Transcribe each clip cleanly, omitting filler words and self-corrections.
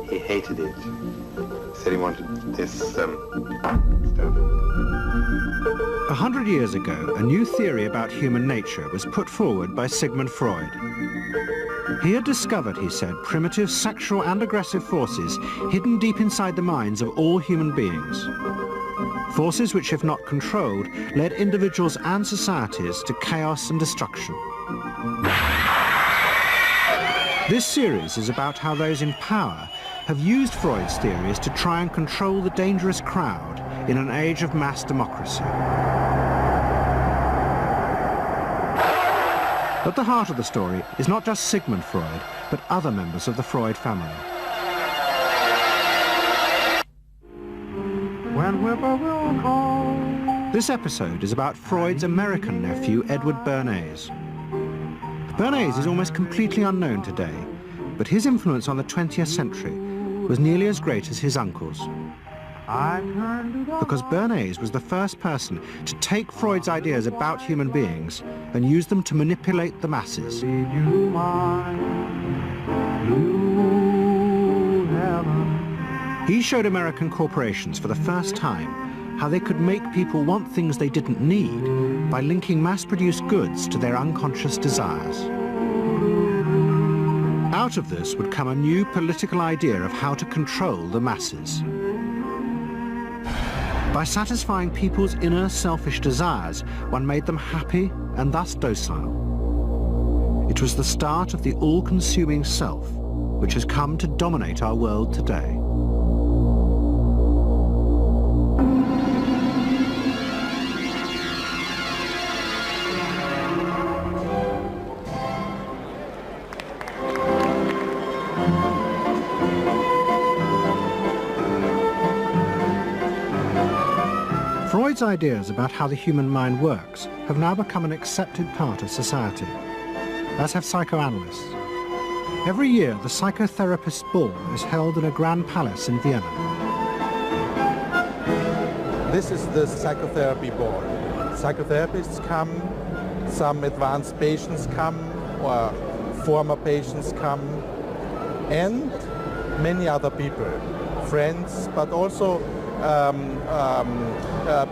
He hated it. Said he wanted this stuff. 100 years ago, a new theory about human nature was put forward by Sigmund Freud. He had discovered, he said, primitive sexual and aggressive forces hidden deep inside the minds of all human beings. Forces which, if not controlled, led individuals and societies to chaos and destruction. This series is about how those in power have used Freud's theories to try and control the dangerous crowd in an age of mass democracy. At the heart of the story is not just Sigmund Freud, but other members of the Freud family. When will call. This episode is about Freud's American nephew, Edward Bernays. Bernays is almost completely unknown today, but his influence on the 20th century was nearly as great as his uncle's. Because Bernays was the first person to take Freud's ideas about human beings and use them to manipulate the masses. He showed American corporations for the first time how they could make people want things they didn't need by linking mass-produced goods to their unconscious desires. Out of this would come a new political idea of how to control the masses. By satisfying people's inner selfish desires, one made them happy and thus docile. It was the start of the all-consuming self, which has come to dominate our world today. Freud's ideas about how the human mind works have now become an accepted part of society, as have psychoanalysts. Every year, the psychotherapist's ball is held in a grand palace in Vienna. This is the psychotherapy ball. Psychotherapists come, some advanced patients come, or former patients come, and many other people, friends, but also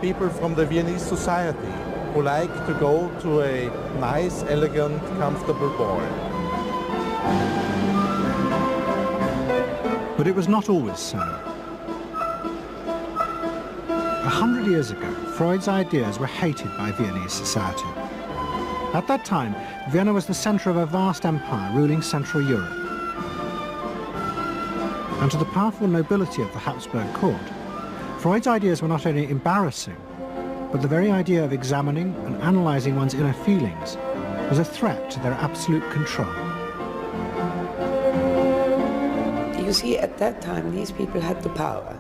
people from the Viennese society who like to go to a nice, elegant, comfortable ball. But it was not always so. 100 years ago, Freud's ideas were hated by Viennese society. At that time, Vienna was the center of a vast empire ruling Central Europe. And to the powerful nobility of the Habsburg court, Freud's ideas were not only embarrassing, but the very idea of examining and analyzing one's inner feelings was a threat to their absolute control. You see, at that time, these people had the power.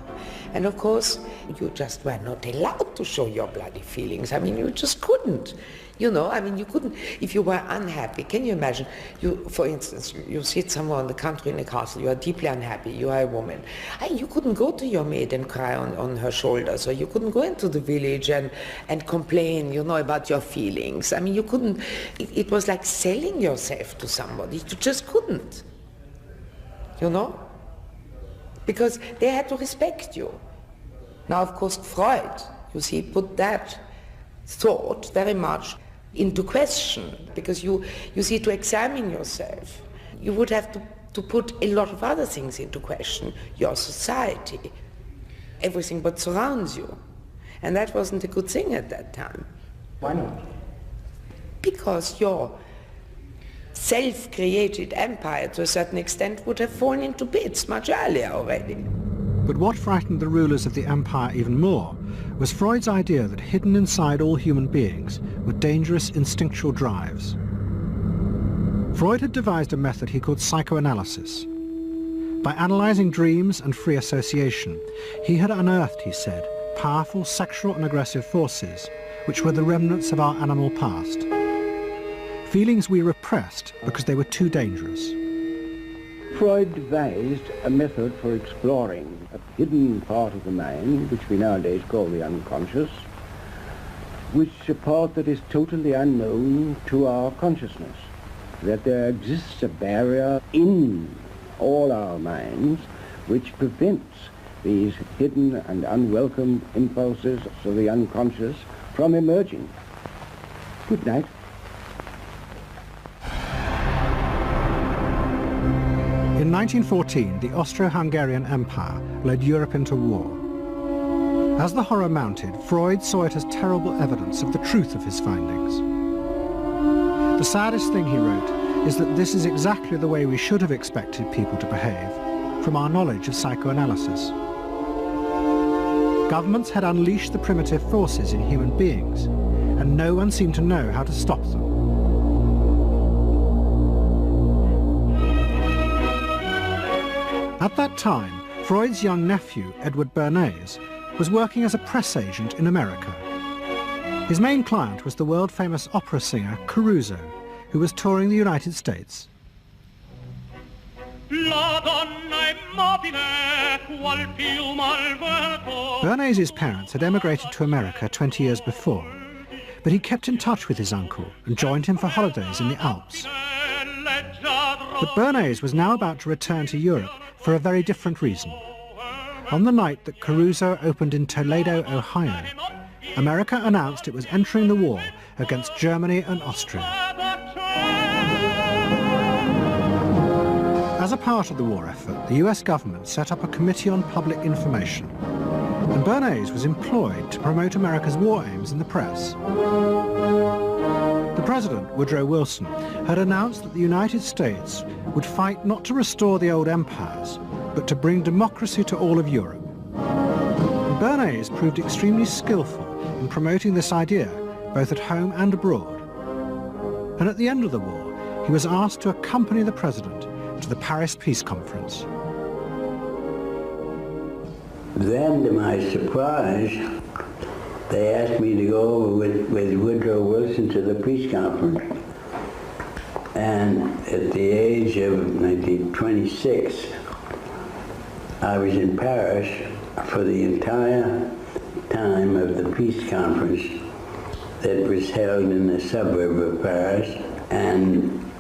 And of course, you just were not allowed to show your bloody feelings. I mean, you just couldn't. You know, I mean, you couldn't, if you were unhappy. Can you imagine, you, for instance, you sit somewhere in the country in a castle, you are deeply unhappy, you are a woman. You couldn't go to your maid and cry on her shoulders, or you couldn't go into the village and complain, you know, about your feelings. I mean, you couldn't, it was like selling yourself to somebody. You just couldn't, you know, because they had to respect you. Now, of course, Freud, you see, put that thought very much into question, because you see, to examine yourself, you would have to put a lot of other things into question, your society, everything what surrounds you. And that wasn't a good thing at that time. Why not? Because your self-created empire, to a certain extent, would have fallen into bits much earlier already. But what frightened the rulers of the empire even more was Freud's idea that hidden inside all human beings were dangerous instinctual drives. Freud had devised a method he called psychoanalysis. By analyzing dreams and free association, he had unearthed, he said, powerful sexual and aggressive forces, which were the remnants of our animal past. Feelings we repressed because they were too dangerous. Freud devised a method for exploring a hidden part of the mind, which we nowadays call the unconscious, which is a part that is totally unknown to our consciousness, that there exists a barrier in all our minds which prevents these hidden and unwelcome impulses of the unconscious from emerging. Good night. In 1914, the Austro-Hungarian Empire led Europe into war. As the horror mounted, Freud saw it as terrible evidence of the truth of his findings. The saddest thing, he wrote, is that this is exactly the way we should have expected people to behave, from our knowledge of psychoanalysis. Governments had unleashed the primitive forces in human beings, and no one seemed to know how to stop them. At that time, Freud's young nephew, Edward Bernays, was working as a press agent in America. His main client was the world-famous opera singer Caruso, who was touring the United States. Bernays' parents had emigrated to America 20 years before, but he kept in touch with his uncle and joined him for holidays in the Alps. But Bernays was now about to return to Europe for a very different reason. On the night that Caruso opened in Toledo, Ohio, America announced it was entering the war against Germany and Austria. As a part of the war effort, the US government set up a Committee on Public Information, and Bernays was employed to promote America's war aims in the press. The President, Woodrow Wilson, had announced that the United States would fight not to restore the old empires, but to bring democracy to all of Europe. And Bernays proved extremely skillful in promoting this idea, both at home and abroad. And at the end of the war, he was asked to accompany the President to the Paris Peace Conference. Then, to my surprise, they asked me to go over with Woodrow Wilson to the peace conference. And at the age of 26, I was in Paris for the entire time of the peace conference that was held in the suburb of Paris, and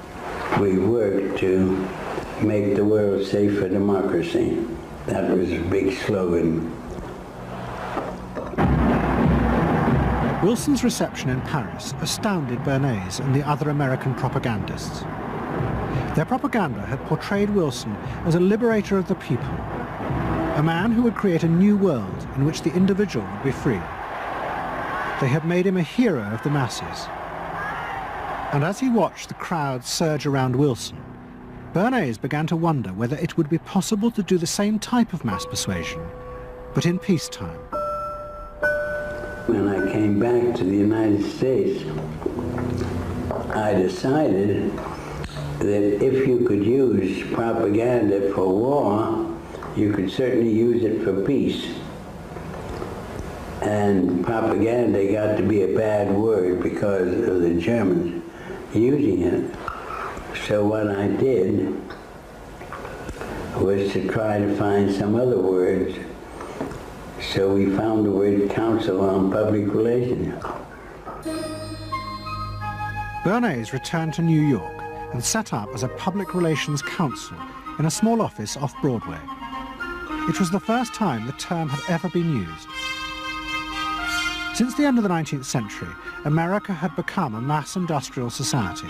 we worked to make the world safe for democracy. That was a big slogan. Wilson's reception in Paris astounded Bernays and the other American propagandists. Their propaganda had portrayed Wilson as a liberator of the people, a man who would create a new world in which the individual would be free. They had made him a hero of the masses. And as he watched the crowd surge around Wilson, Bernays began to wonder whether it would be possible to do the same type of mass persuasion, but in peacetime. When I came back to the United States, I decided that if you could use propaganda for war, you could certainly use it for peace. And propaganda got to be a bad word because of the Germans using it. So what I did was to try to find some other words. So we found the word Council on Public Relations. Bernays returned to New York and set up as a public relations counsel in a small office off Broadway. It was the first time the term had ever been used. Since the end of the 19th century, America had become a mass industrial society,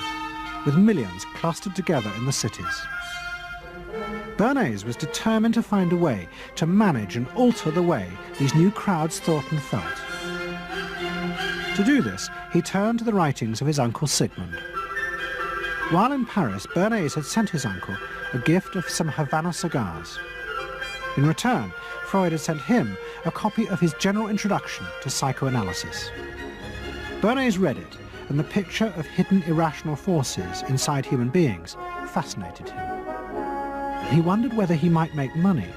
with millions clustered together in the cities. Bernays was determined to find a way to manage and alter the way these new crowds thought and felt. To do this, he turned to the writings of his uncle Sigmund. While in Paris, Bernays had sent his uncle a gift of some Havana cigars. In return, Freud had sent him a copy of his general introduction to psychoanalysis. Bernays read it, and the picture of hidden irrational forces inside human beings fascinated him. He wondered whether he might make money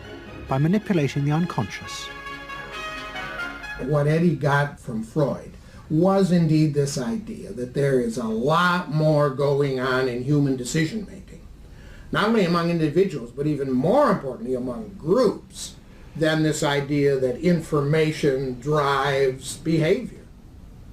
by manipulating the unconscious. What Eddie got from Freud was indeed this idea that there is a lot more going on in human decision-making, not only among individuals, but even more importantly among groups, than this idea that information drives behavior.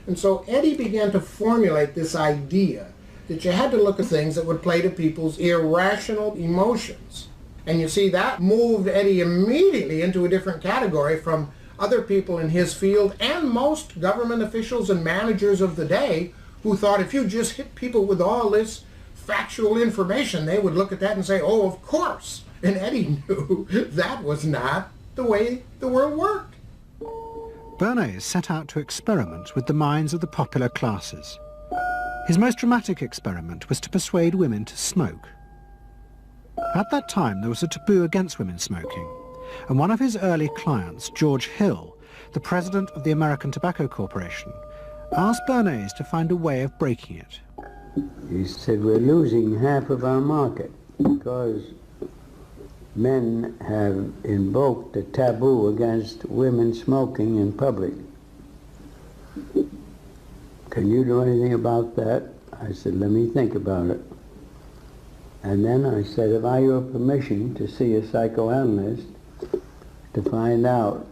And so Eddie began to formulate this idea that you had to look at things that would play to people's irrational emotions And you see, that moved Eddie immediately into a different category from other people in his field and most government officials and managers of the day who thought if you just hit people with all this factual information, they would look at that and say, oh, of course. And Eddie knew that was not the way the world worked. Bernays set out to experiment with the minds of the popular classes. His most dramatic experiment was to persuade women to smoke. At that time, there was a taboo against women smoking, and one of his early clients, George Hill, the president of the American Tobacco Corporation, asked Bernays to find a way of breaking it. He said, we're losing half of our market because men have invoked a taboo against women smoking in public. Can you do anything about that? I said, let me think about it. And then I said, have I your permission to see a psychoanalyst to find out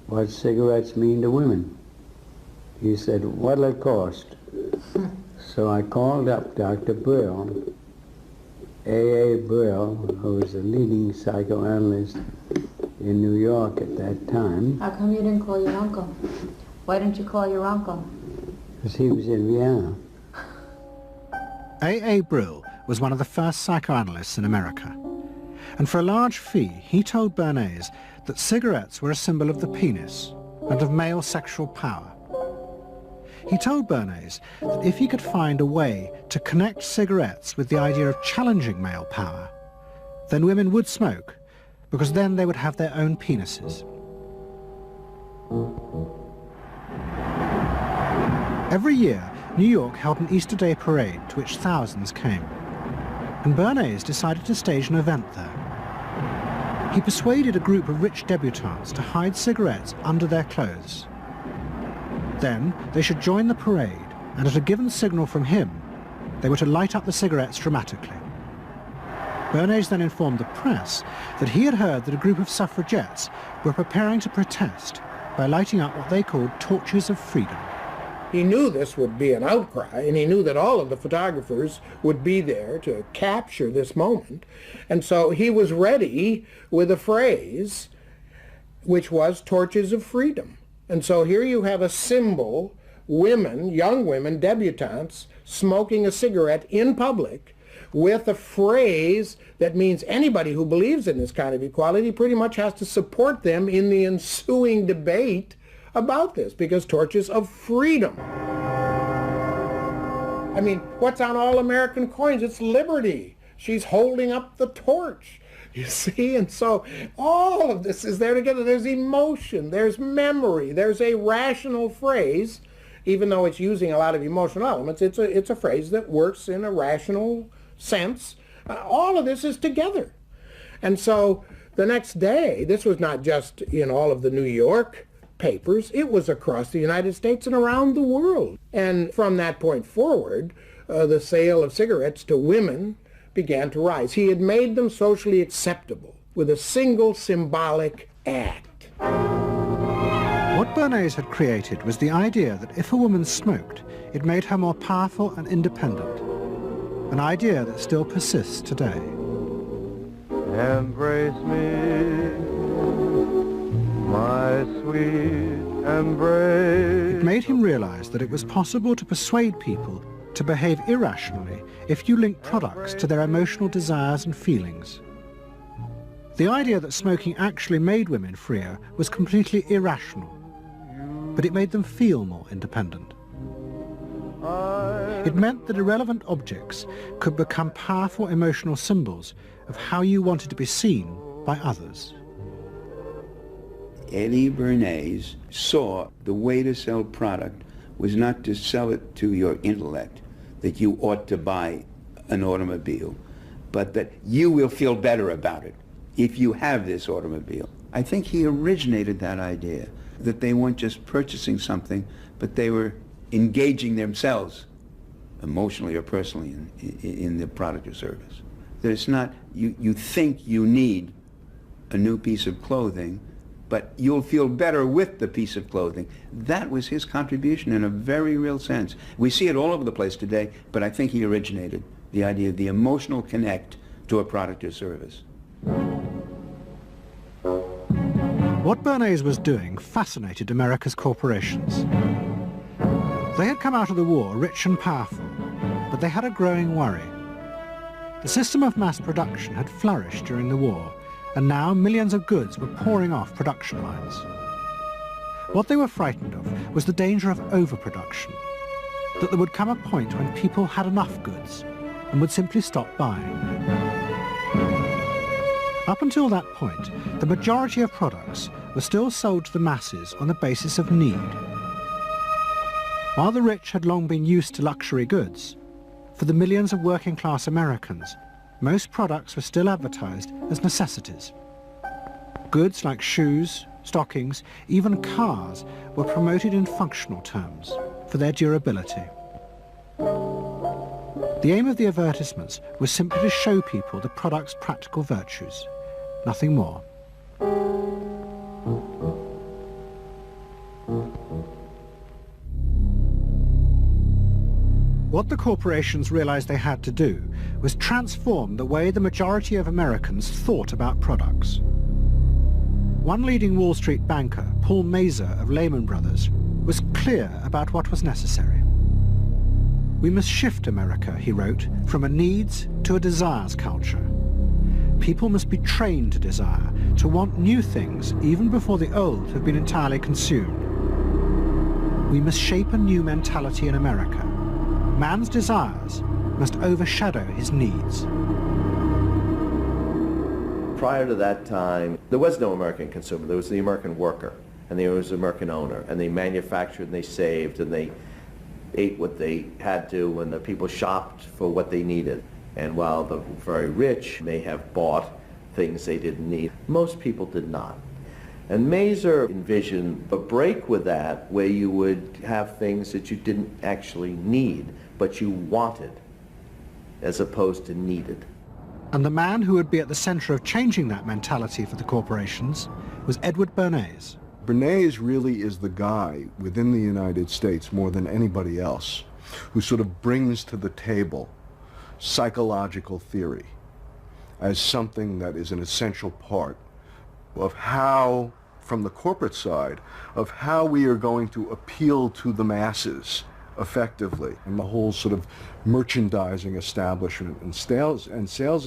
what cigarettes mean to women? He said, what'll it cost? So I called up Dr. Brill, A.A. Brill, who was a leading psychoanalyst in New York at that time. How come you didn't call your uncle? Why didn't you call your uncle? Because he was in Vienna. A.A. Brill was one of the first psychoanalysts in America, and for a large fee he told Bernays that cigarettes were a symbol of the penis and of male sexual power. He told Bernays that if he could find a way to connect cigarettes with the idea of challenging male power, then women would smoke, because then they would have their own penises. Every year, New York held an Easter Day parade to which thousands came, and Bernays decided to stage an event there. He persuaded a group of rich debutantes to hide cigarettes under their clothes. Then they should join the parade, and at a given signal from him, they were to light up the cigarettes dramatically. Bernays then informed the press that he had heard that a group of suffragettes were preparing to protest by lighting up what they called torches of freedom. He knew this would be an outcry, and he knew that all of the photographers would be there to capture this moment. And so he was ready with a phrase which was torches of freedom. And so here you have a symbol, women, young women, debutantes, smoking a cigarette in public with a phrase that means anybody who believes in this kind of equality pretty much has to support them in the ensuing debate about this, because torches of freedom. I mean, what's on all American coins? It's liberty. She's holding up the torch. You see, and so all of this is there together. There's emotion, there's memory, there's a rational phrase, even though it's using a lot of emotional elements. It's a phrase that works in a rational sense. All of this is together. And so the next day, this was not just in all of the New York papers, it was across the United States and around the world. And from that point forward, the sale of cigarettes to women began to rise. He had made them socially acceptable with a single symbolic act. What Bernays had created was the idea that if a woman smoked, it made her more powerful and independent, an idea that still persists today. Embrace me, my sweet embrace. It made him realize that it was possible to persuade people to behave irrationally if you link products to their emotional desires and feelings. The idea that smoking actually made women freer was completely irrational, but it made them feel more independent. It meant that irrelevant objects could become powerful emotional symbols of how you wanted to be seen by others. Eddie Bernays saw the way to sell product was not to sell it to your intellect, that you ought to buy an automobile, but that you will feel better about it if you have this automobile. I think he originated that idea, that they weren't just purchasing something, but they were engaging themselves emotionally or personally in the product or service. That it's not, you think you need a new piece of clothing, but you'll feel better with the piece of clothing. That was his contribution in a very real sense. We see it all over the place today, but I think he originated the idea of the emotional connect to a product or service. What Bernays was doing fascinated America's corporations. They had come out of the war rich and powerful, but they had a growing worry. The system of mass production had flourished during the war, and now millions of goods were pouring off production lines. What they were frightened of was the danger of overproduction, that there would come a point when people had enough goods and would simply stop buying. Up until that point, the majority of products were still sold to the masses on the basis of need. While the rich had long been used to luxury goods, for the millions of working-class Americans, most products were still advertised as necessities. Goods like shoes, stockings, even cars were promoted in functional terms for their durability. The aim of the advertisements was simply to show people the product's practical virtues, nothing more. What the corporations realized they had to do was transform the way the majority of Americans thought about products. One leading Wall Street banker, Paul Mazur of Lehman Brothers, was clear about what was necessary. We must shift America, he wrote, from a needs to a desires culture. People must be trained to desire, to want new things even before the old have been entirely consumed. We must shape a new mentality in America. Man's desires must overshadow his needs. Prior to that time, there was no American consumer. There was the American worker, and there was the American owner, and they manufactured and they saved and they ate what they had to, and the people shopped for what they needed. And while the very rich may have bought things they didn't need, most people did not. And Mazur envisioned a break with that where you would have things that you didn't actually need, but you wanted, as opposed to needed. And the man who would be at the center of changing that mentality for the corporations was Edward Bernays. Bernays really is the guy within the United States more than anybody else who sort of brings to the table psychological theory as something that is an essential part of how, from the corporate side, of how we are going to appeal to the masses effectively. And the whole sort of merchandising establishment and sales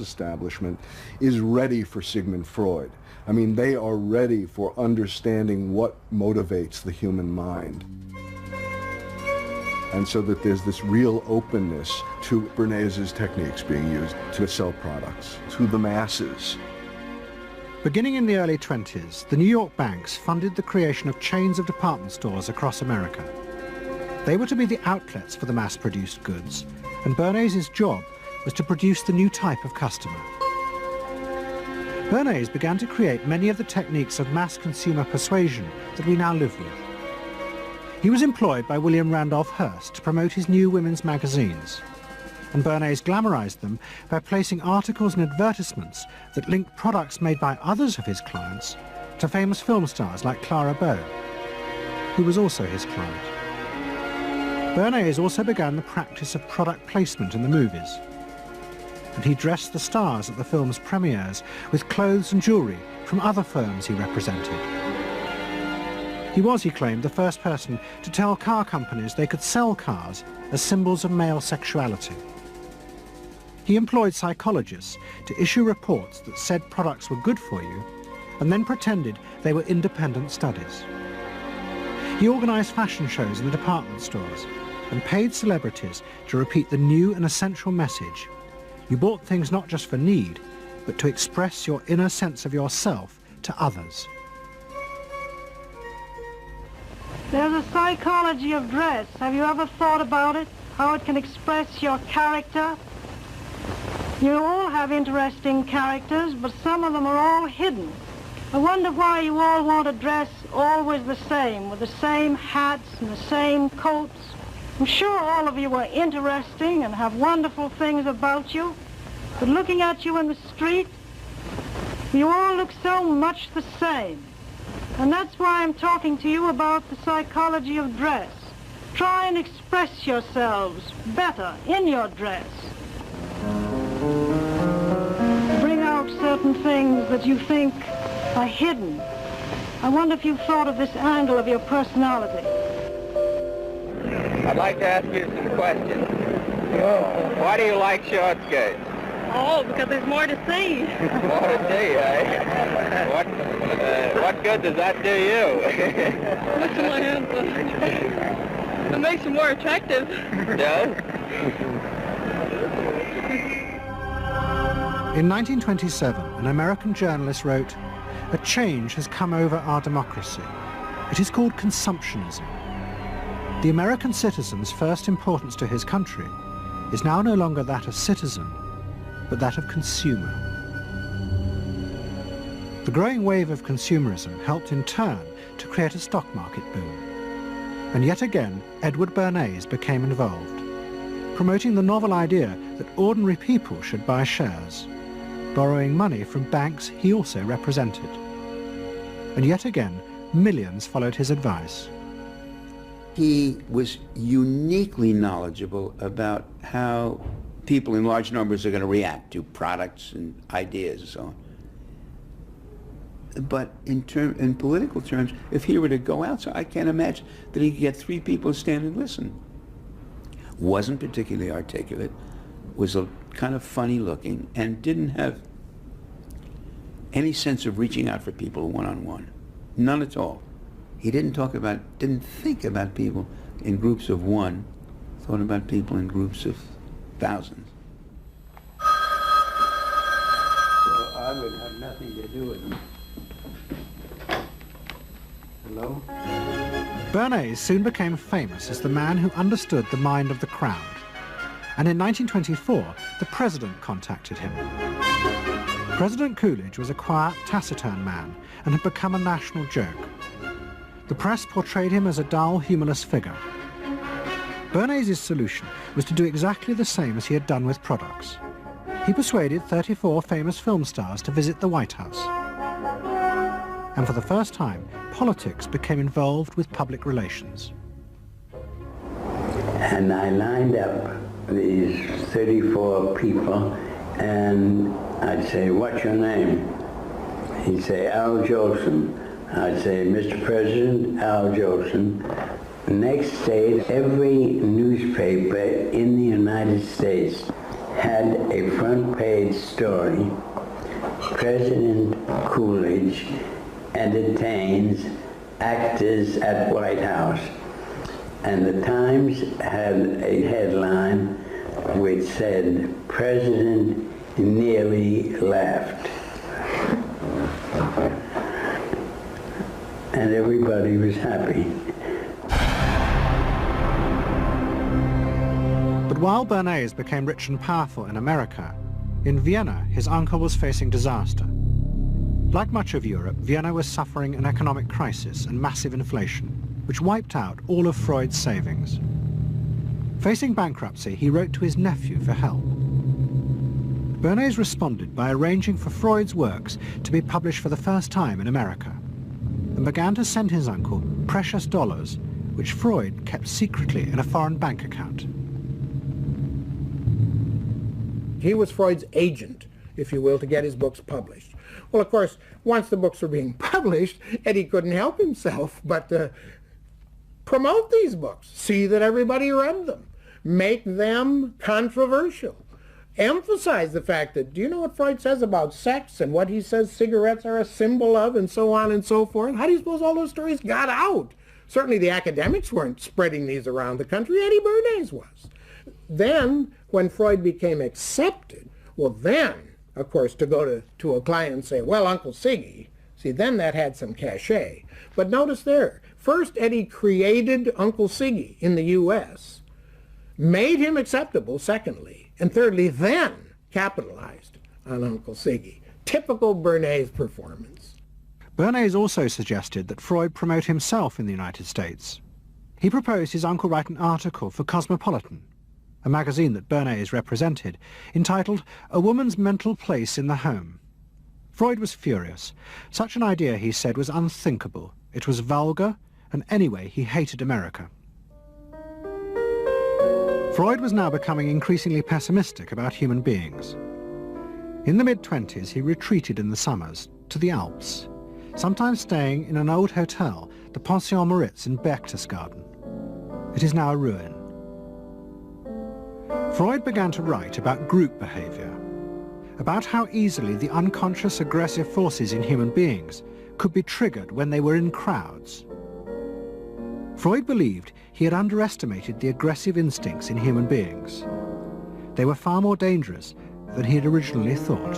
establishment is ready for Sigmund Freud. I mean, they are ready for understanding what motivates the human mind. And so that there's this real openness to Bernays' techniques being used to sell products to the masses. Beginning in the early 20s, the New York banks funded the creation of chains of department stores across America. They were to be the outlets for the mass-produced goods, and Bernays' job was to produce the new type of customer. Bernays began to create many of the techniques of mass consumer persuasion that we now live with. He was employed by William Randolph Hearst to promote his new women's magazines, and Bernays glamorized them by placing articles and advertisements that linked products made by others of his clients to famous film stars like Clara Bow, who was also his client. Bernays also began the practice of product placement in the movies, and he dressed the stars at the film's premieres with clothes and jewellery from other firms he represented. He was, he claimed, the first person to tell car companies they could sell cars as symbols of male sexuality. He employed psychologists to issue reports that said products were good for you and then pretended they were independent studies. He organised fashion shows in the department stores and paid celebrities to repeat the new and essential message: you bought things not just for need, but to express your inner sense of yourself to others. There's a psychology of dress. Have you ever thought about it? How it can express your character? You all have interesting characters, but some of them are all hidden. I wonder why you all want to dress always the same, with the same hats and the same coats. I'm sure all of you are interesting and have wonderful things about you, but looking at you in the street, you all look so much the same. And that's why I'm talking to you about the psychology of dress. Try and express yourselves better in your dress. Bring out certain things that you think are hidden. I wonder if you've thought of this angle of your personality. I'd like to ask you some questions. Why do you like short skirts? Oh, because there's more to see. More to see, eh? What good does that do you? Makes you more handsome. It makes you more attractive. Yeah? In 1927, an American journalist wrote, "A change has come over our democracy. It is called consumptionism. The American citizen's first importance to his country is now no longer that of citizen, but that of consumer." The growing wave of consumerism helped in turn to create a stock market boom. And yet again, Edward Bernays became involved, promoting the novel idea that ordinary people should buy shares, borrowing money from banks he also represented. And yet again, millions followed his advice. He was uniquely knowledgeable about how people in large numbers are going to react to products and ideas and so on. But in political terms, if he were to go out, so I can't imagine that he could get 3 people to stand and listen. Wasn't particularly articulate, was a kind of funny looking, and didn't have any sense of reaching out for people one-on-one. None at all. He didn't think about people in groups of one, thought about people in groups of thousands. So I would have nothing to do with them. Hello? Bernays soon became famous as the man who understood the mind of the crowd. And in 1924, the president contacted him. President Coolidge was a quiet, taciturn man and had become a national joke. The press portrayed him as a dull, humorless figure. Bernays' solution was to do exactly the same as he had done with products. He persuaded 34 famous film stars to visit the White House. And for the first time, politics became involved with public relations. And I lined up these 34 people, and I'd say, "What's your name?" He'd say, "Al Jolson." I'd say, "Mr. President, Al Jolson." Next day, every newspaper in the United States had a front page story: President Coolidge entertains actors at White House. And the Times had a headline which said, "President nearly laughed." And everybody was happy. But while Bernays became rich and powerful in America, in Vienna his uncle was facing disaster. Like much of Europe, Vienna was suffering an economic crisis and massive inflation, which wiped out all of Freud's savings. Facing bankruptcy, he wrote to his nephew for help. Bernays responded by arranging for Freud's works to be published for the first time in America, and began to send his uncle precious dollars, which Freud kept secretly in a foreign bank account. He was Freud's agent, if you will, to get his books published. Well, of course, once the books were being published, Eddie couldn't help himself but promote these books, see that everybody read them, make them controversial, emphasize the fact that, do you know what Freud says about sex and what he says cigarettes are a symbol of, and so on and so forth? How do you suppose all those stories got out? Certainly the academics weren't spreading these around the country. Eddie Bernays was. Then, when Freud became accepted, well then, of course, to go to a client and say, "Well, Uncle Siggy," see, then that had some cachet. But notice there, first Eddie created Uncle Siggy in the U.S., made him acceptable, secondly, and thirdly, then capitalized on Uncle Siggy. Typical Bernays performance. Bernays also suggested that Freud promote himself in the United States. He proposed his uncle write an article for Cosmopolitan, a magazine that Bernays represented, entitled "A Woman's Mental Place in the Home." Freud was furious. Such an idea, he said, was unthinkable. It was vulgar, and anyway, he hated America. Freud was now becoming increasingly pessimistic about human beings. In the mid-20s, he retreated in the summers to the Alps, sometimes staying in an old hotel, the Pension Moritz in Berchtesgaden. It is now a ruin. Freud began to write about group behavior, about how easily the unconscious aggressive forces in human beings could be triggered when they were in crowds. Freud believed he had underestimated the aggressive instincts in human beings. They were far more dangerous than he had originally thought.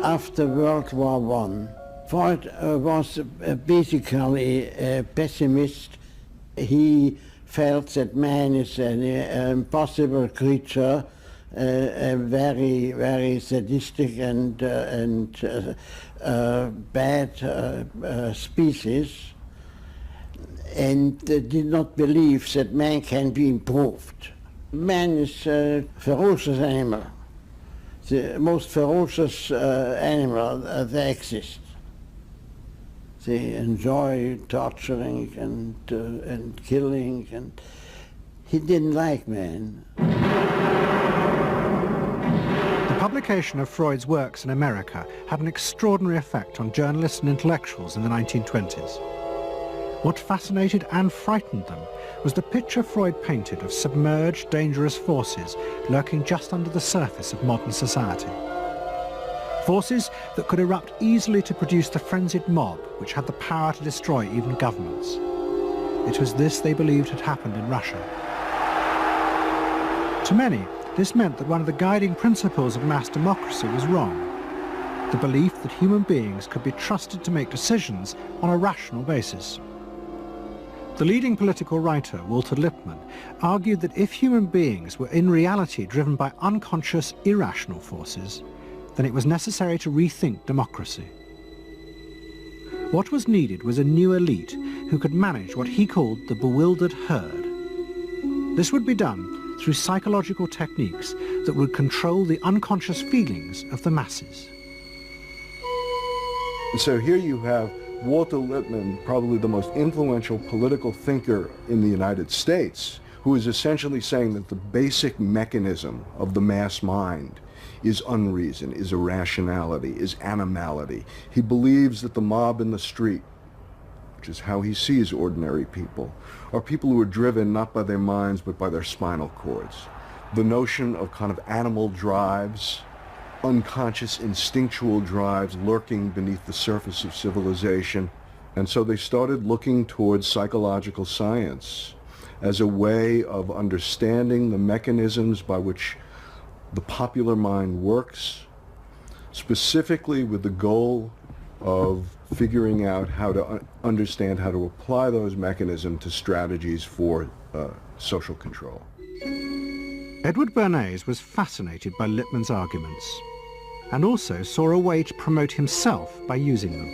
After World War I, Freud was basically a pessimist. He felt that man is an impossible creature, a very, very sadistic and bad species, and did not believe that man can be improved. Man is a ferocious animal, the most ferocious animal that exists. They enjoy torturing and killing, and he didn't like man. The publication of Freud's works in America had an extraordinary effect on journalists and intellectuals in the 1920s. What fascinated and frightened them was the picture Freud painted of submerged, dangerous forces lurking just under the surface of modern society. Forces that could erupt easily to produce the frenzied mob which had the power to destroy even governments. It was this they believed had happened in Russia. To many, this meant that one of the guiding principles of mass democracy was wrong. The belief that human beings could be trusted to make decisions on a rational basis. The leading political writer, Walter Lippmann, argued that if human beings were in reality driven by unconscious, irrational forces, then it was necessary to rethink democracy. What was needed was a new elite who could manage what he called the bewildered herd. This would be done through psychological techniques that would control the unconscious feelings of the masses. So here you have Walter Lippmann, probably the most influential political thinker in the United States, who is essentially saying that the basic mechanism of the mass mind is unreason, is irrationality, is animality. He believes that the mob in the street, which is how he sees ordinary people, are people who are driven not by their minds but by their spinal cords. The notion of kind of animal drives, unconscious instinctual drives lurking beneath the surface of civilization. And so they started looking towards psychological science as a way of understanding the mechanisms by which the popular mind works, specifically with the goal of figuring out how to understand how to apply those mechanisms to strategies for social control. Edward Bernays was fascinated by Lippmann's arguments and also saw a way to promote himself by using them.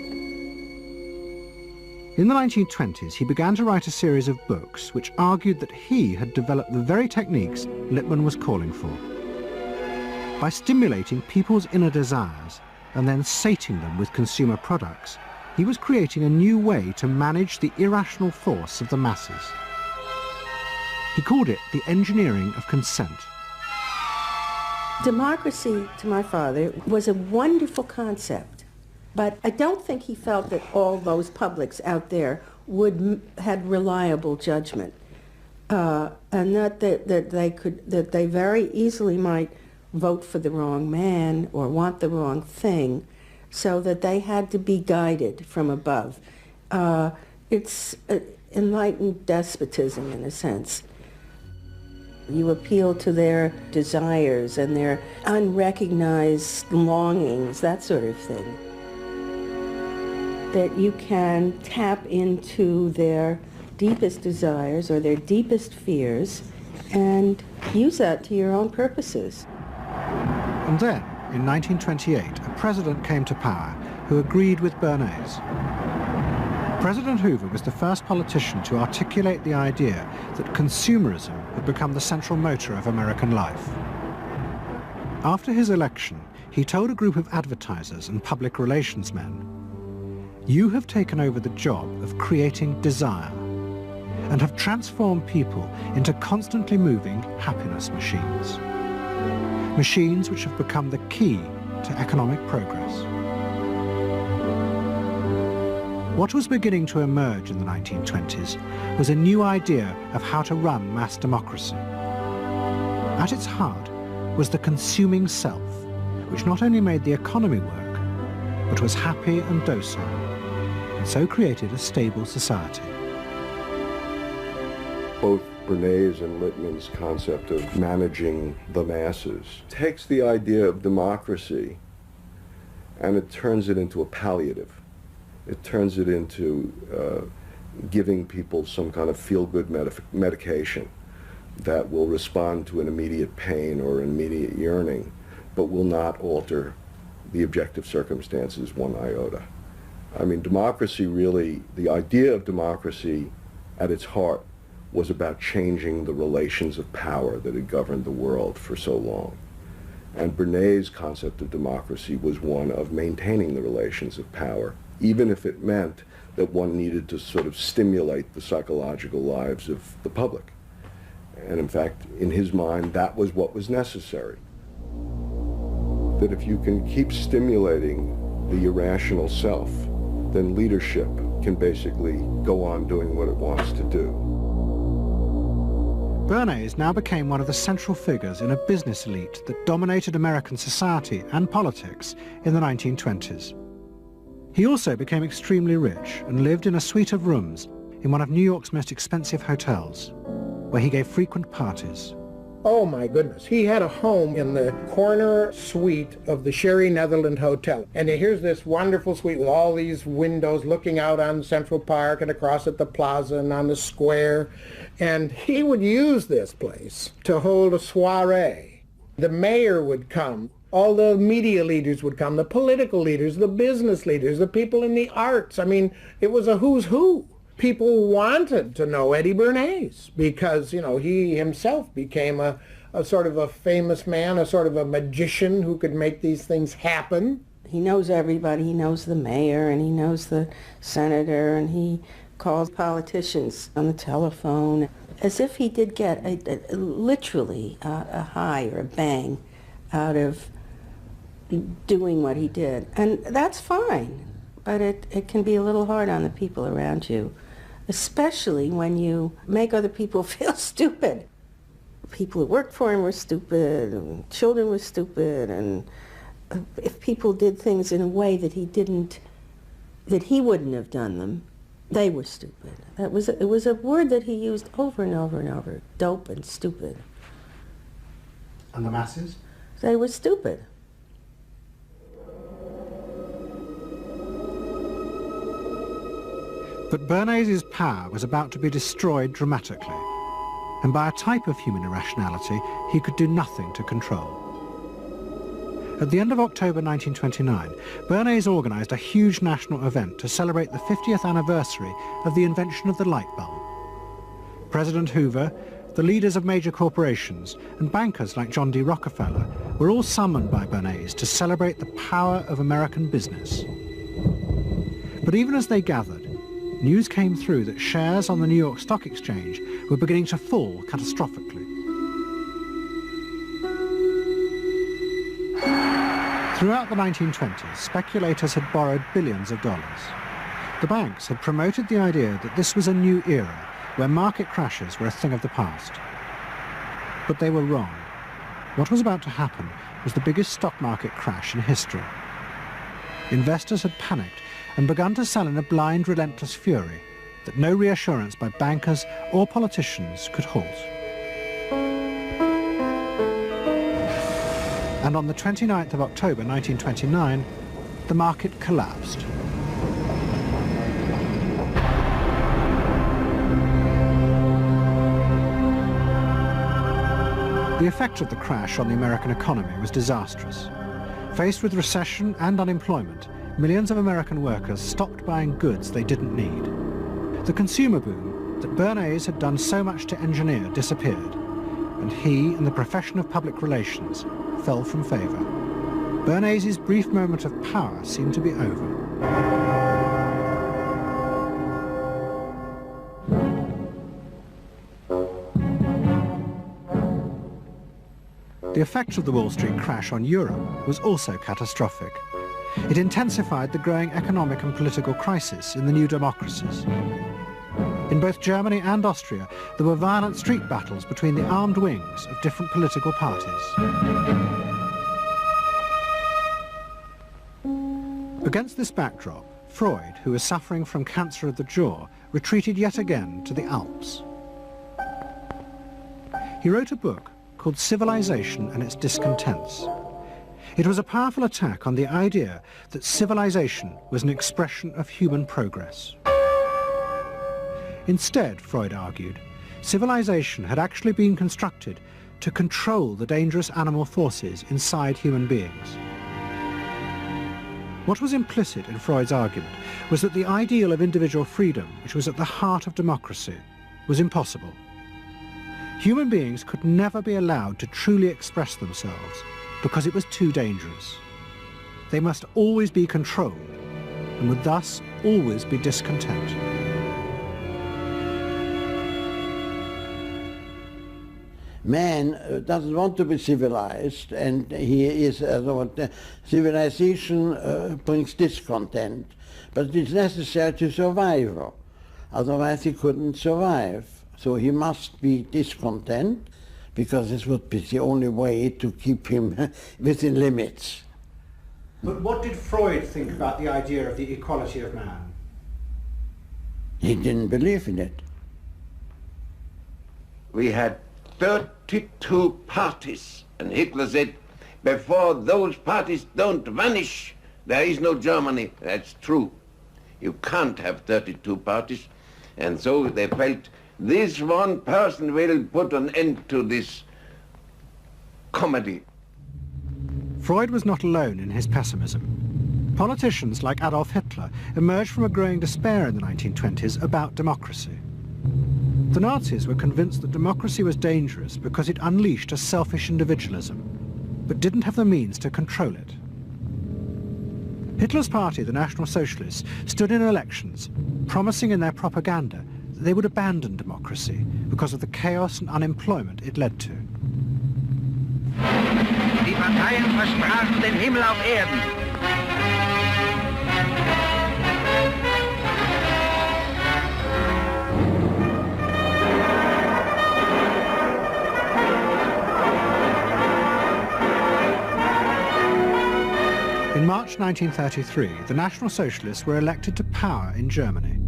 In the 1920s, he began to write a series of books which argued that he had developed the very techniques Lippmann was calling for. By stimulating people's inner desires and then sating them with consumer products, he was creating a new way to manage the irrational force of the masses. He called it the engineering of consent. Democracy, to my father, was a wonderful concept, but I don't think he felt that all those publics out there had reliable judgment, and that they very easily might vote for the wrong man or want the wrong thing, so that they had to be guided from above. It's enlightened despotism in a sense. You appeal to their desires and their unrecognized longings, that sort of thing. That you can tap into their deepest desires or their deepest fears and use that to your own purposes. And then, in 1928, a president came to power who agreed with Bernays. President Hoover was the first politician to articulate the idea that consumerism had become the central motor of American life. After his election, he told a group of advertisers and public relations men, "You have taken over the job of creating desire and have transformed people into constantly moving happiness machines. Machines which have become the key to economic progress." What was beginning to emerge in the 1920s was a new idea of how to run mass democracy. At its heart was the consuming self, which not only made the economy work, but was happy and docile, and so created a stable society. Both Bernays and Littman's concept of managing the masses takes the idea of democracy and it turns it into a palliative. It turns it into giving people some kind of feel-good medication that will respond to an immediate pain or an immediate yearning, but will not alter the objective circumstances one iota. I mean, democracy really, the idea of democracy at its heart was about changing the relations of power that had governed the world for so long. And Bernays' concept of democracy was one of maintaining the relations of power, even if it meant that one needed to sort of stimulate the psychological lives of the public. And in fact, in his mind, that was what was necessary. That if you can keep stimulating the irrational self, then leadership can basically go on doing what it wants to do. Bernays now became one of the central figures in a business elite that dominated American society and politics in the 1920s. He also became extremely rich and lived in a suite of rooms in one of New York's most expensive hotels, where he gave frequent parties. Oh my goodness, he had a home in the corner suite of the Sherry Netherland Hotel. And here's this wonderful suite with all these windows looking out on Central Park and across at the plaza and on the square. And he would use this place to hold a soiree. The mayor would come, all the media leaders would come, the political leaders, the business leaders, the people in the arts. I mean, it was a who's who. People wanted to know Eddie Bernays because, you know, he himself became a sort of a famous man, a sort of a magician who could make these things happen. He knows everybody. He knows the mayor and he knows the senator and he calls politicians on the telephone as if he did get literally a high or a bang out of doing what he did. And that's fine, but it can be a little hard on the people around you, especially when you make other people feel stupid. People who worked for him were stupid, and children were stupid, and if people did things in a way that he wouldn't have done them, they were stupid. It was a word that he used over and over and over, dope and stupid. And the masses? They were stupid. But Bernays' power was about to be destroyed dramatically, and by a type of human irrationality he could do nothing to control. At the end of October 1929, Bernays organised a huge national event to celebrate the 50th anniversary of the invention of the light bulb. President Hoover, the leaders of major corporations, and bankers like John D. Rockefeller were all summoned by Bernays to celebrate the power of American business. But even as they gathered, news came through that shares on the New York Stock Exchange were beginning to fall catastrophically. Throughout the 1920s, speculators had borrowed billions of dollars. The banks had promoted the idea that this was a new era where market crashes were a thing of the past. But they were wrong. What was about to happen was the biggest stock market crash in history. Investors had panicked and begun to sell in a blind, relentless fury that no reassurance by bankers or politicians could halt. And on the 29th of October 1929, the market collapsed. The effect of the crash on the American economy was disastrous. Faced with recession and unemployment, millions of American workers stopped buying goods they didn't need. The consumer boom that Bernays had done so much to engineer disappeared, and he and the profession of public relations fell from favour. Bernays' brief moment of power seemed to be over. The effect of the Wall Street crash on Europe was also catastrophic. It intensified the growing economic and political crisis in the new democracies. In both Germany and Austria, there were violent street battles between the armed wings of different political parties. Against this backdrop, Freud, who was suffering from cancer of the jaw, retreated yet again to the Alps. He wrote a book called Civilization and Its Discontents. It was a powerful attack on the idea that civilization was an expression of human progress. Instead, Freud argued, civilization had actually been constructed to control the dangerous animal forces inside human beings. What was implicit in Freud's argument was that the ideal of individual freedom, which was at the heart of democracy, was impossible. Human beings could never be allowed to truly express themselves because it was too dangerous. They must always be controlled and would thus always be discontent. Man doesn't want to be civilized, and he is, civilization brings discontent, but it is necessary to survival. Otherwise he couldn't survive. So he must be discontent, because this would be the only way to keep him within limits. But what did Freud think about the idea of the equality of man? He didn't believe in it. We had 32 parties, and Hitler said, before those parties don't vanish, there is no Germany. That's true. You can't have 32 parties, and so they felt this one person will put an end to this comedy. Freud was not alone in his pessimism. Politicians like Adolf Hitler emerged from a growing despair in the 1920s about democracy. The Nazis were convinced that democracy was dangerous because it unleashed a selfish individualism, but didn't have the means to control it. Hitler's party, the National Socialists, stood in elections, promising in their propaganda that they would abandon democracy because of the chaos and unemployment it led to. Die Parteien versprachen den Himmel auf Erden. In March 1933, the National Socialists were elected to power in Germany,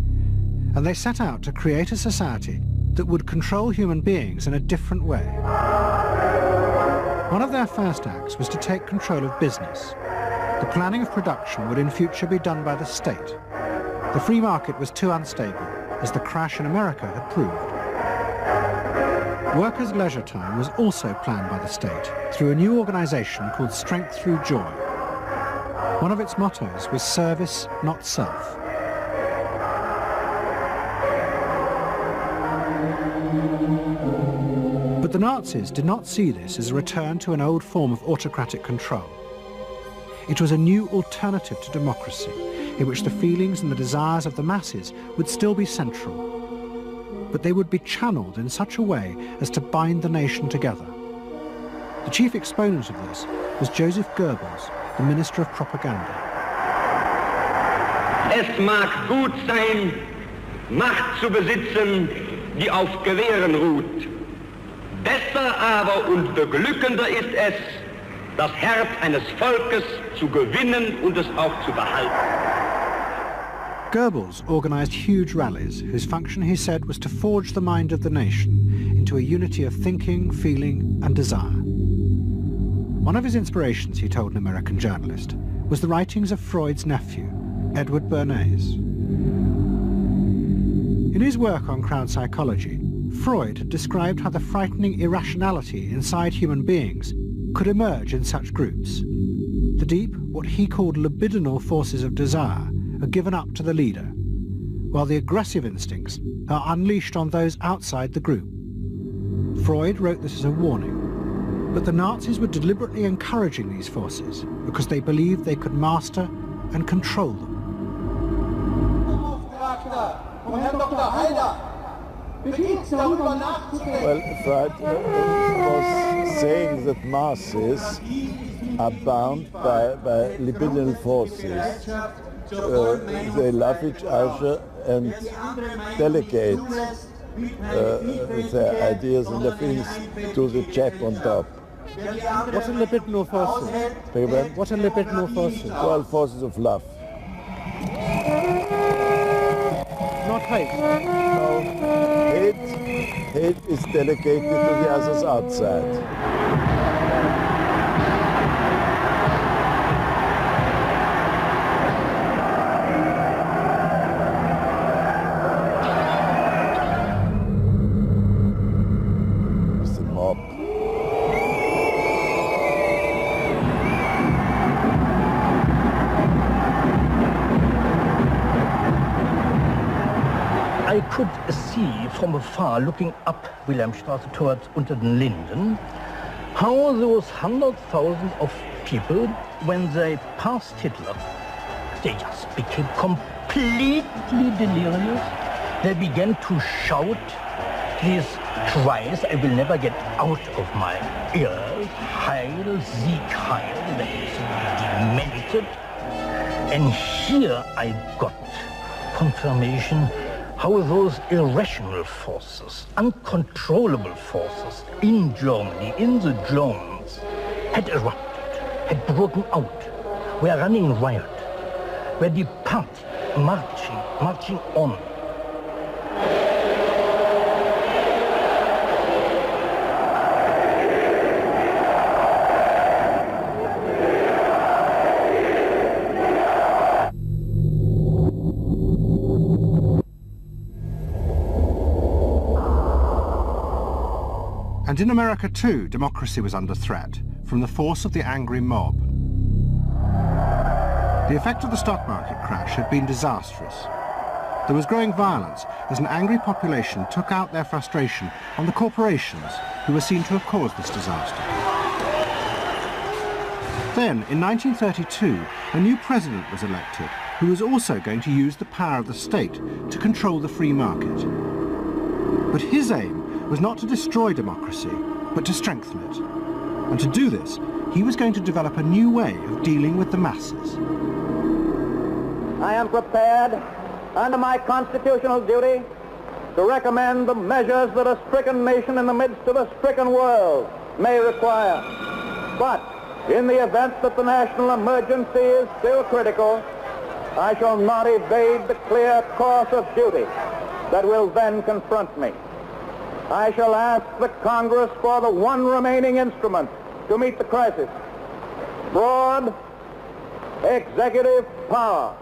and they set out to create a society that would control human beings in a different way. One of their first acts was to take control of business. The planning of production would in future be done by the state. The free market was too unstable, as the crash in America had proved. Workers' leisure time was also planned by the state through a new organization called Strength Through Joy. One of its mottos was service, not self. But the Nazis did not see this as a return to an old form of autocratic control. It was a new alternative to democracy, in which the feelings and the desires of the masses would still be central, but they would be channeled in such a way as to bind the nation together. The chief exponent of this was Joseph Goebbels, the Minister of Propaganda. Es mag gut sein, Macht zu besitzen, die auf Gewehren ruht. Besser aber und beglückender ist es, das Herz eines Volkes zu gewinnen und es auch zu behalten. Goebbels organized huge rallies whose function, he said, was to forge the mind of the nation into a unity of thinking, feeling and desire. One of his inspirations, he told an American journalist, was the writings of Freud's nephew, Edward Bernays. In his work on crowd psychology, Freud had described how the frightening irrationality inside human beings could emerge in such groups. The deep, what he called libidinal forces of desire, are given up to the leader, while the aggressive instincts are unleashed on those outside the group. Freud wrote this as a warning, but the Nazis were deliberately encouraging these forces because they believed they could master and control them. Well, Freud was saying that masses are bound by libidinal forces. They love each other and delegate their ideas and their feelings to the chap on top. What are libidinal forces? What are libidinal forces? Well, forces of love. Not hate? No. Hate is delegated to the others outside. I could see from afar, looking up Wilhelmstraße towards unter den Linden, how those 100,000 of people, when they passed Hitler, they just became completely delirious. They began to shout these cries I will never get out of my ears. Heil, Sieg, Heil, that is demented. And here I got confirmation how those irrational forces, uncontrollable forces in Germany, in the Germans, had erupted, had broken out, were running riot, were departing, marching on. And in America too, democracy was under threat from the force of the angry mob. The effect of the stock market crash had been disastrous. There was growing violence as an angry population took out their frustration on the corporations who were seen to have caused this disaster. Then, in 1932, a new president was elected who was also going to use the power of the state to control the free market. But his aim was not to destroy democracy, but to strengthen it. And to do this, he was going to develop a new way of dealing with the masses. I am prepared, under my constitutional duty, to recommend the measures that a stricken nation in the midst of a stricken world may require. But in the event that the national emergency is still critical, I shall not evade the clear course of duty that will then confront me. I shall ask the Congress for the one remaining instrument to meet the crisis: broad executive power.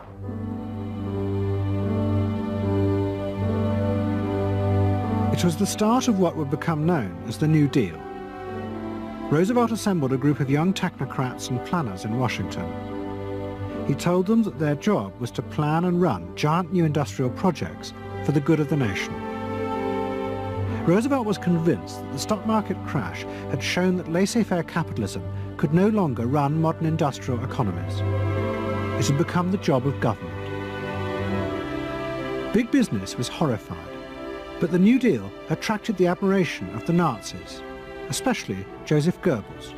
It was the start of what would become known as the New Deal. Roosevelt assembled a group of young technocrats and planners in Washington. He told them that their job was to plan and run giant new industrial projects for the good of the nation. Roosevelt was convinced that the stock market crash had shown that laissez-faire capitalism could no longer run modern industrial economies. It had become the job of government. Big business was horrified, but the New Deal attracted the admiration of the Nazis, especially Joseph Goebbels.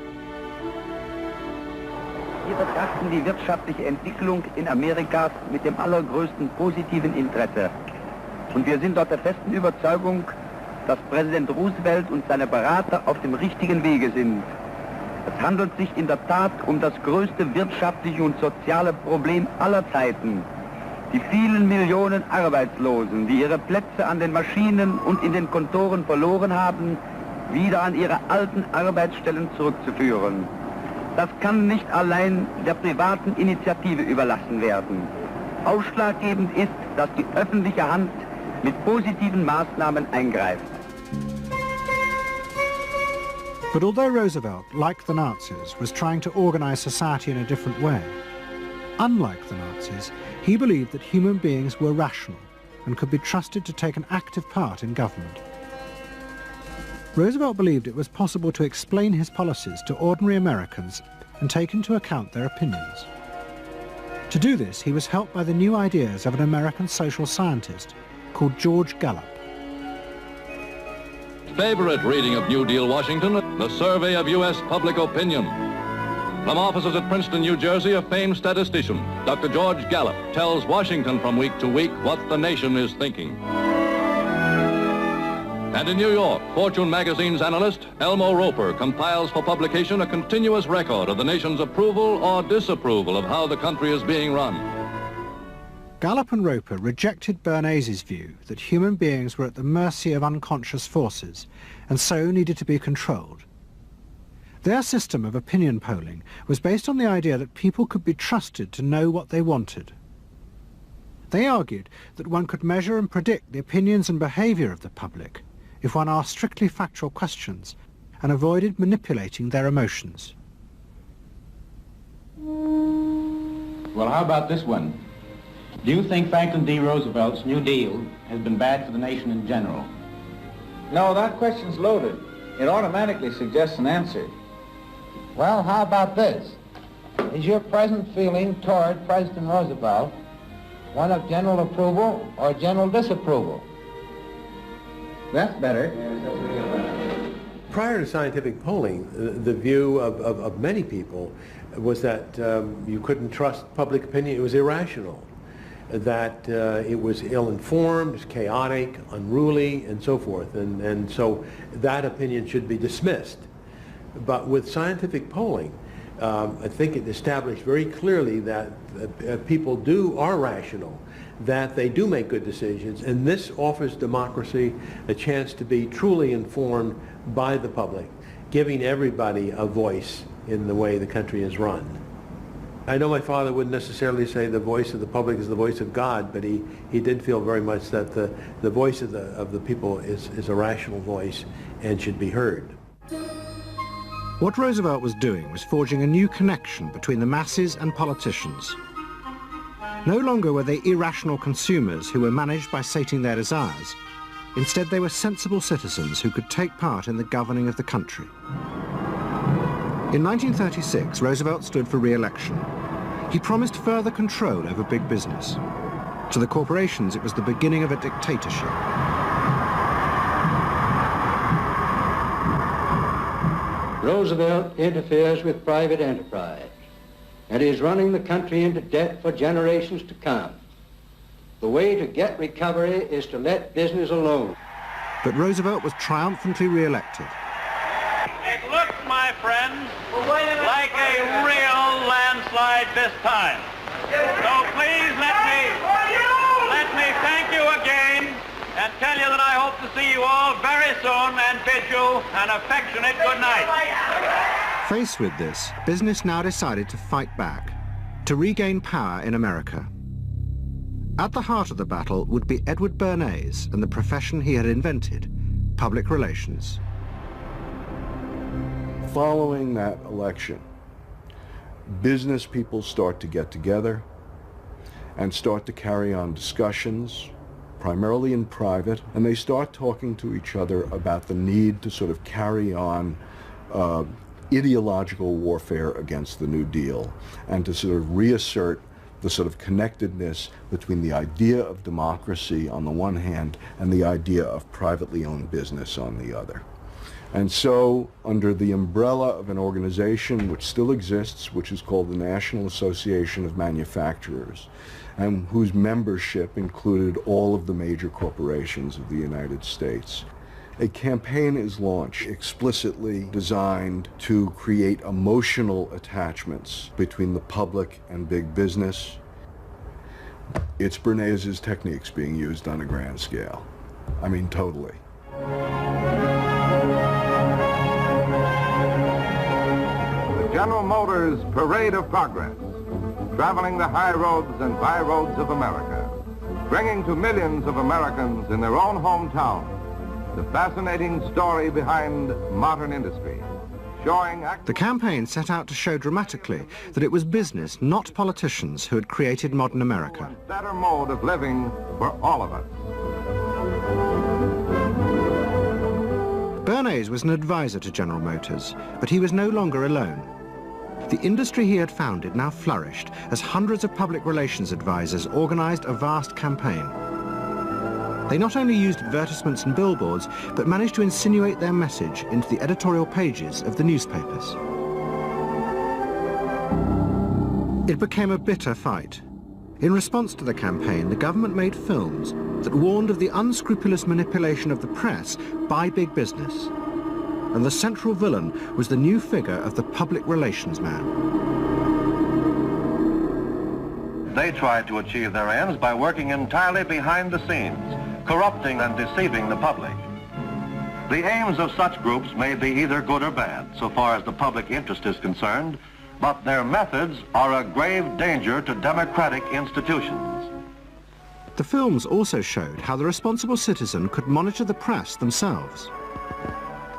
Wir betrachten die wirtschaftliche Entwicklung in Amerika mit dem allergrößten positiven Interesse. Und wir sind dort der festen Überzeugung, dass Präsident Roosevelt und seine Berater auf dem richtigen Wege sind. Es handelt sich in der Tat um das größte wirtschaftliche und soziale Problem aller Zeiten. Die vielen Millionen Arbeitslosen, die ihre Plätze an den Maschinen und in den Kontoren verloren haben, wieder an ihre alten Arbeitsstellen zurückzuführen. Das kann nicht allein der privaten Initiative überlassen werden. Ausschlaggebend ist, dass die öffentliche Hand mit positiven Maßnahmen eingreift. But although Roosevelt, like the Nazis, was trying to organize society in a different way, unlike the Nazis, he believed that human beings were rational and could be trusted to take an active part in government. Roosevelt believed it was possible to explain his policies to ordinary Americans and take into account their opinions. To do this, he was helped by the new ideas of an American social scientist called George Gallup. favorite reading of New Deal Washington, the survey of U.S. public opinion. From offices at Princeton, New Jersey, a famed statistician, Dr. George Gallup, tells Washington from week to week what the nation is thinking. And in New York, Fortune magazine's analyst, Elmo Roper, compiles for publication a continuous record of the nation's approval or disapproval of how the country is being run. Gallup and Roper rejected Bernays' view that human beings were at the mercy of unconscious forces and so needed to be controlled. Their system of opinion polling was based on the idea that people could be trusted to know what they wanted. They argued that one could measure and predict the opinions and behaviour of the public if one asked strictly factual questions and avoided manipulating their emotions. Well, how about this one? Do you think Franklin D. Roosevelt's New Deal has been bad for the nation in general? No, that question's loaded. It automatically suggests an answer. Well, how about this? Is your present feeling toward President Roosevelt one of general approval or general disapproval? That's better. Prior to scientific polling, the view of many people was that you couldn't trust public opinion. It was irrational, that it was ill-informed, chaotic, unruly, and so forth. And so that opinion should be dismissed. But with scientific polling, I think it established very clearly that people are rational, that they do make good decisions, and this offers democracy a chance to be truly informed by the public, giving everybody a voice in the way the country is run. I know my father wouldn't necessarily say the voice of the public is the voice of God, but he did feel very much that the voice of the people is a rational voice and should be heard. What Roosevelt was doing was forging a new connection between the masses and politicians. No longer were they irrational consumers who were managed by sating their desires. Instead, they were sensible citizens who could take part in the governing of the country. In 1936, Roosevelt stood for re-election. He promised further control over big business. To the corporations, it was the beginning of a dictatorship. Roosevelt interferes with private enterprise and is running the country into debt for generations to come. The way to get recovery is to let business alone. But Roosevelt was triumphantly re-elected. It looks, my friends, like a real landslide this time. So please let me thank you again and tell you that I hope to see you all very soon and bid you an affectionate good night. Faced with this, business now decided to fight back, to regain power in America. At the heart of the battle would be Edward Bernays and the profession he had invented, public relations. Following that election, business people start to get together and start to carry on discussions, primarily in private, and they start talking to each other about the need to sort of carry on ideological warfare against the New Deal and to sort of reassert the sort of connectedness between the idea of democracy on the one hand and the idea of privately owned business on the other. And so, under the umbrella of an organization which still exists, which is called the National Association of Manufacturers, and whose membership included all of the major corporations of the United States, a campaign is launched explicitly designed to create emotional attachments between the public and big business. It's Bernays' techniques being used on a grand scale. I mean, totally. The General Motors Parade of Progress, traveling the high roads and byroads of America, bringing to millions of Americans in their own hometown the fascinating story behind modern industry, showing... The campaign set out to show dramatically that it was business, not politicians, who had created modern America. A better mode of living for all of us. Bernays was an advisor to General Motors, but he was no longer alone. The industry he had founded now flourished as hundreds of public relations advisors organized a vast campaign. They not only used advertisements and billboards, but managed to insinuate their message into the editorial pages of the newspapers. It became a bitter fight. In response to the campaign, the government made films that warned of the unscrupulous manipulation of the press by big business. And the central villain was the new figure of the public relations man. They tried to achieve their ends by working entirely behind the scenes, corrupting and deceiving the public. The aims of such groups may be either good or bad, so far as the public interest is concerned, but their methods are a grave danger to democratic institutions. The films also showed how the responsible citizen could monitor the press themselves.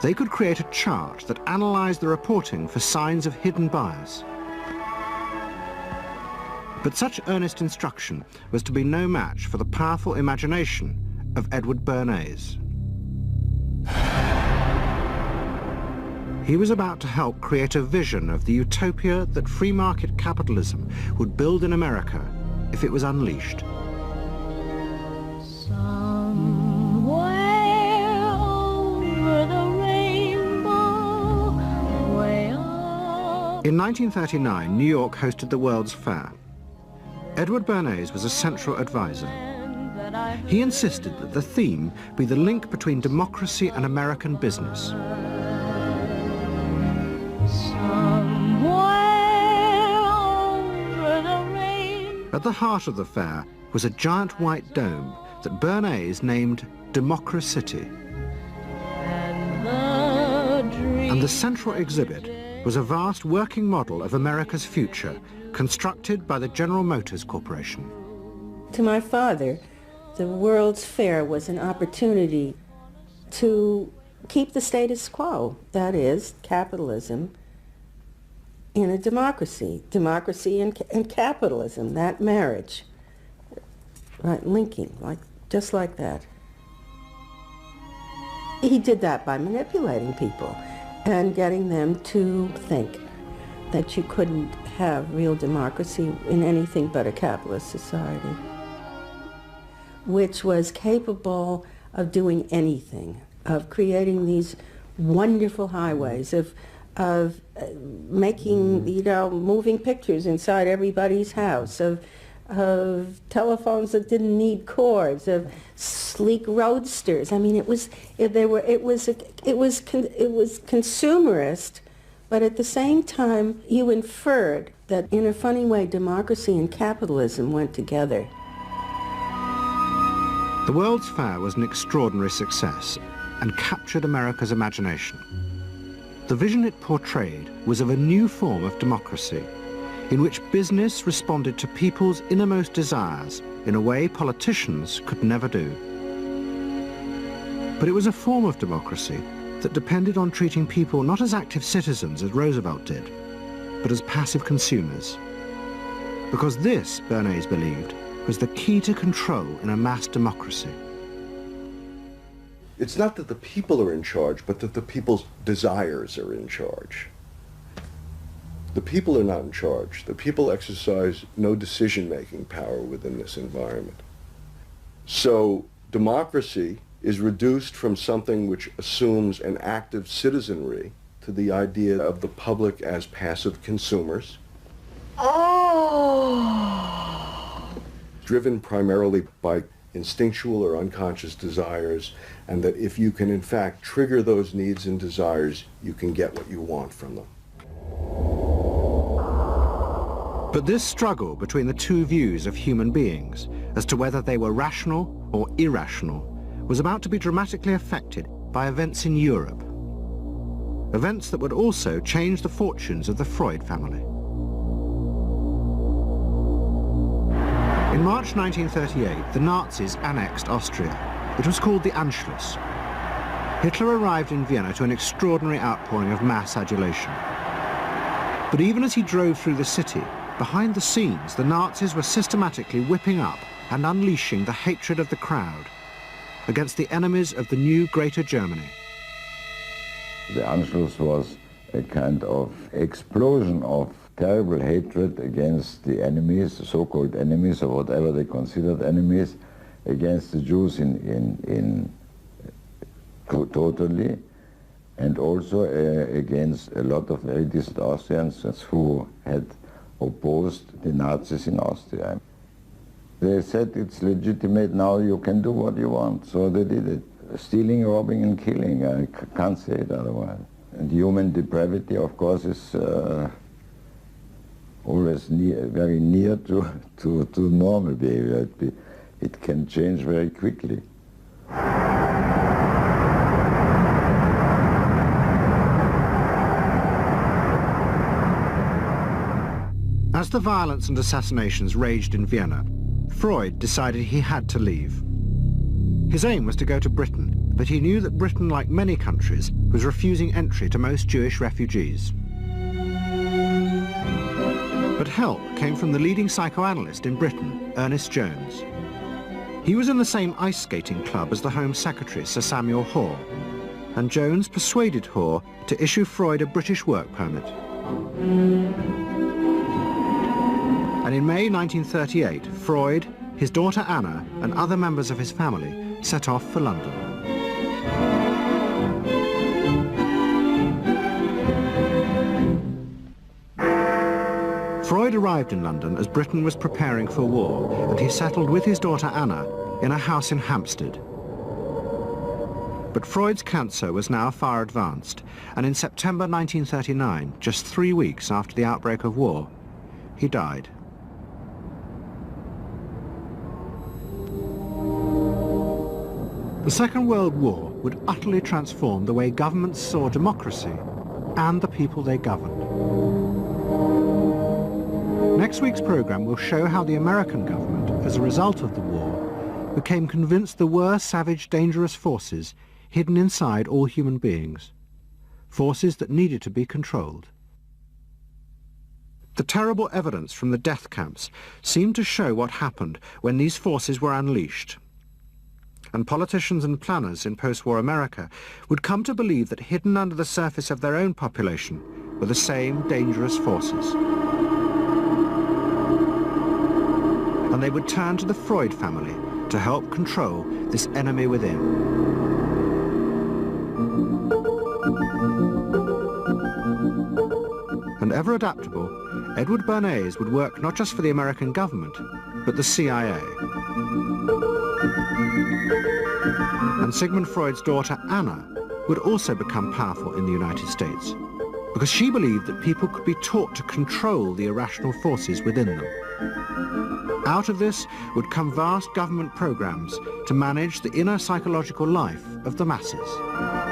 They could create a chart that analysed the reporting for signs of hidden bias. But such earnest instruction was to be no match for the powerful imagination of Edward Bernays. He was about to help create a vision of the utopia that free market capitalism would build in America if it was unleashed. In 1939, New York hosted the World's Fair. Edward Bernays was a central advisor. He insisted that the theme be the link between democracy and American business. At the heart of the fair was a giant white dome that Bernays named Democracity. And the central exhibit was a vast working model of America's future, constructed by the General Motors Corporation. To my father, the World's Fair was an opportunity to keep the status quo, that is, capitalism, in a democracy. Democracy and capitalism, that marriage, right, linking, just like that. He did that by manipulating people and getting them to think that you couldn't have real democracy in anything but a capitalist society, which was capable of doing anything, of creating these wonderful highways, of making, moving pictures inside everybody's house, of telephones that didn't need cords, of sleek roadsters. I mean, it was consumerist, but at the same time, you inferred that in a funny way, democracy and capitalism went together. The World's Fair was an extraordinary success and captured America's imagination. The vision it portrayed was of a new form of democracy, in which business responded to people's innermost desires in a way politicians could never do. But it was a form of democracy that depended on treating people not as active citizens as Roosevelt did, but as passive consumers. Because this, Bernays believed, was the key to control in a mass democracy. It's not that the people are in charge, but that the people's desires are in charge. The people are not in charge. The people exercise no decision-making power within this environment. So democracy is reduced from something which assumes an active citizenry to the idea of the public as passive consumers. Driven primarily by instinctual or unconscious desires, and that if you can in fact trigger those needs and desires, you can get what you want from them. But this struggle between the two views of human beings as to whether they were rational or irrational was about to be dramatically affected by events in Europe. Events that would also change the fortunes of the Freud family. In March 1938, the Nazis annexed Austria. It was called the Anschluss. Hitler arrived in Vienna to an extraordinary outpouring of mass adulation. But even as he drove through the city, behind the scenes, the Nazis were systematically whipping up and unleashing the hatred of the crowd against the enemies of the new Greater Germany. The Anschluss was a kind of explosion of terrible hatred against the enemies, the so-called enemies, or whatever they considered enemies, against the Jews totally, and also against a lot of very decent Austrians who had opposed the Nazis in Austria. They said it's legitimate now, you can do what you want, so they did it. Stealing, robbing and killing, I can't say it otherwise. And human depravity, of course, is always very near to normal behavior. It can change very quickly. As the violence and assassinations raged in Vienna, Freud decided he had to leave. His aim was to go to Britain, but he knew that Britain, like many countries, was refusing entry to most Jewish refugees. But help came from the leading psychoanalyst in Britain, Ernest Jones. He was in the same ice skating club as the Home Secretary, Sir Samuel Hoare, and Jones persuaded Hoare to issue Freud a British work permit. And in May 1938, Freud, his daughter Anna, and other members of his family set off for London. Freud arrived in London as Britain was preparing for war, and he settled with his daughter Anna in a house in Hampstead. But Freud's cancer was now far advanced, and in September 1939, just 3 weeks after the outbreak of war, he died. The Second World War would utterly transform the way governments saw democracy and the people they governed. Next week's program will show how the American government, as a result of the war, became convinced there were savage, dangerous forces hidden inside all human beings, forces that needed to be controlled. The terrible evidence from the death camps seemed to show what happened when these forces were unleashed. And politicians and planners in post-war America would come to believe that hidden under the surface of their own population were the same dangerous forces. And they would turn to the Freud family to help control this enemy within. And ever adaptable, Edward Bernays would work not just for the American government, but the CIA. And Sigmund Freud's daughter Anna would also become powerful in the United States, because she believed that people could be taught to control the irrational forces within them. Out of this would come vast government programs to manage the inner psychological life of the masses.